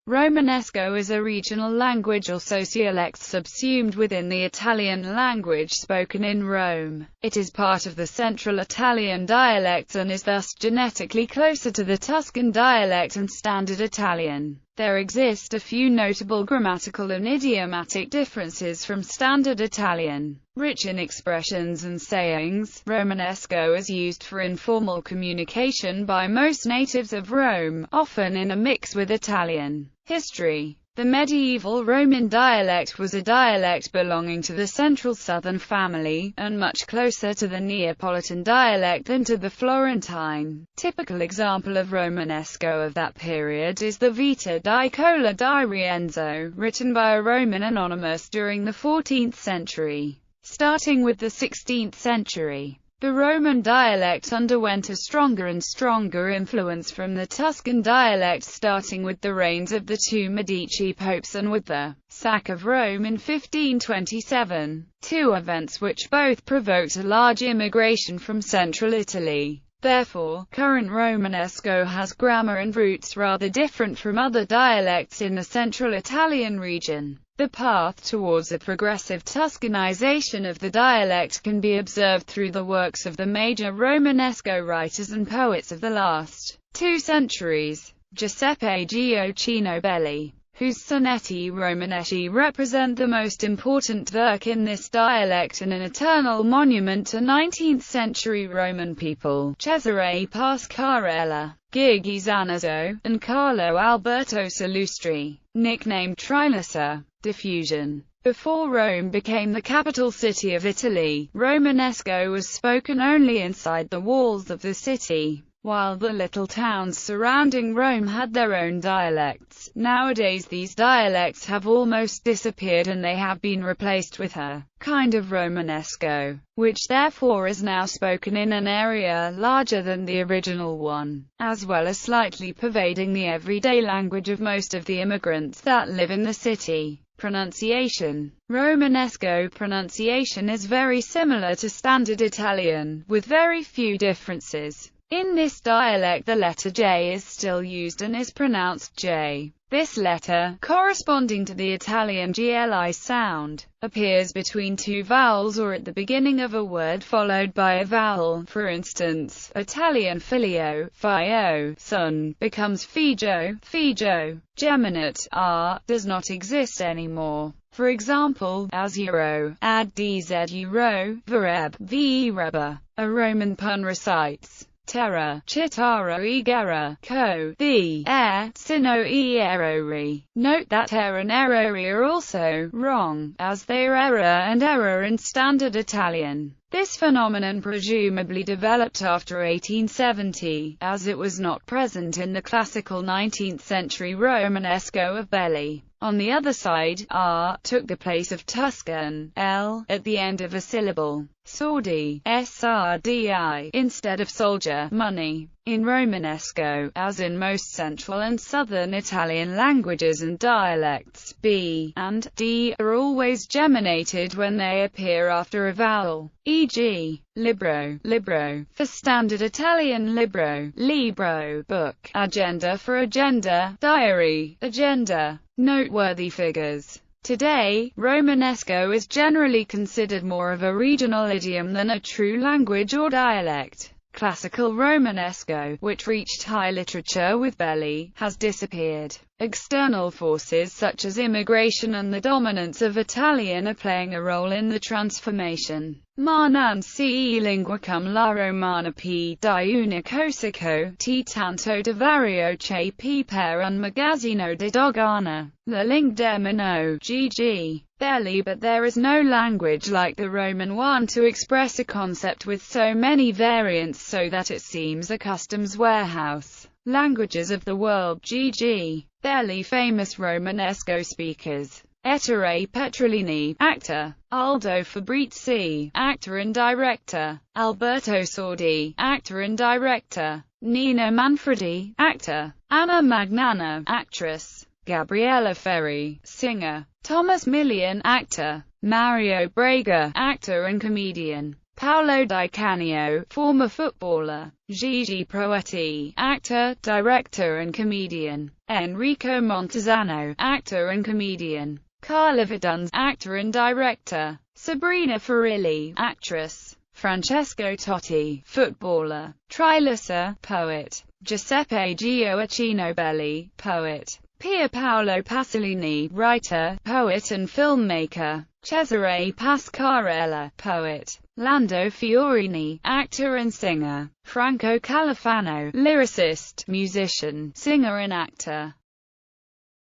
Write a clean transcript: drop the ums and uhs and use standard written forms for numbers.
Romanesco is a regional language or sociolect subsumed within the Italian language spoken in Rome. It is part of the Central Italian dialects and is thus genetically closer to the Tuscan dialect and Standard Italian. There exist a few notable grammatical and idiomatic differences from Standard Italian. Rich in expressions and sayings, Romanesco is used for informal communication by most natives of Rome, often in a mix with Italian. History. The medieval Roman dialect was a dialect belonging to the Central Southern family, and much closer to the Neapolitan dialect than to the Florentine. Typical example of Romanesco of that period is the Vita di Cola di Rienzo, written by a Roman anonymous during the 14th century. Starting with the 16th century, the Roman dialect underwent a stronger and stronger influence from the Tuscan dialect, starting with the reigns of the two Medici popes and with the sack of Rome in 1527, two events which both provoked a large immigration from central Italy. Therefore, current Romanesco has grammar and roots rather different from other dialects in the central Italian region. The path towards a progressive Tuscanization of the dialect can be observed through the works of the major Romanesco writers and poets of the last 2 centuries. Giuseppe Gioacchino Belli, whose sonetti romanesci represent the most important work in this dialect and an eternal monument to 19th-century Roman people. Cesare Pasquarella, Gigi Zanazzo, and Carlo Alberto Salustri, nicknamed Trilassa. Diffusion. Before Rome became the capital city of Italy, Romanesco was spoken only inside the walls of the city, while the little towns surrounding Rome had their own dialects. Nowadays these dialects have almost disappeared and they have been replaced with a kind of Romanesco, which therefore is now spoken in an area larger than the original one, as well as slightly pervading the everyday language of most of the immigrants that live in the city. Pronunciation. Romanesco pronunciation is very similar to Standard Italian, with very few differences. In this dialect the letter J is still used and is pronounced J. This letter, corresponding to the Italian GLI sound, appears between two vowels or at the beginning of a word followed by a vowel. For instance, Italian filio, fio, son, becomes figlio, figlio. Geminate, r, does not exist anymore. For example, as euro, ad dz euro, vereb, ve reba. A Roman pun recites terra, chitara e guerra, co, the, air, sino e errori. Note that error and errori are also wrong, as they are error and error in Standard Italian. This phenomenon presumably developed after 1870, as it was not present in the classical 19th century Romanesco of Belli. On the other side, r took the place of Tuscan, l, at the end of a syllable, sordi, srdi, instead of soldier, money. In Romanesco, as in most central and southern Italian languages and dialects, b and d are always geminated when they appear after a vowel, e.g., libro, libro, for Standard Italian libro, libro, book, agenda for agenda, diary, agenda. Noteworthy figures. Today, Romanesco is generally considered more of a regional idiom than a true language or dialect. Classical Romanesco, which reached high literature with Belli, has disappeared. External forces such as immigration and the dominance of Italian are playing a role in the transformation. Ma non si lingua cum la romana p di una cosico, ti tanto de vario che p per un magazzino di dogana. La lingua demino, gg. Belli. But there is no language like the Roman one to express a concept with so many variants so that it seems a customs warehouse. Languages of the world, gg. Belli. Famous Romanesco speakers. Ettore Petrolini, actor. Aldo Fabrizi, actor and director. Alberto Sordi, actor and director. Nina Manfredi, actor. Anna Magnana, actress. Gabriella Ferri, singer. Thomas Millian, actor. Mario Brega, actor and comedian. Paolo Di Canio, former footballer. Gigi Proietti, actor, director and comedian. Enrico Montesano, actor and comedian. Carla Viduns, actor and director. Sabrina Farilli, actress. Francesco Totti, footballer. Trilissa, poet. Giuseppe Gioacchino Belli, poet. Pier Paolo Pasolini, writer, poet and filmmaker. Cesare Pasquarella, poet. Lando Fiorini, actor and singer. Franco Califano, lyricist, musician, singer and actor.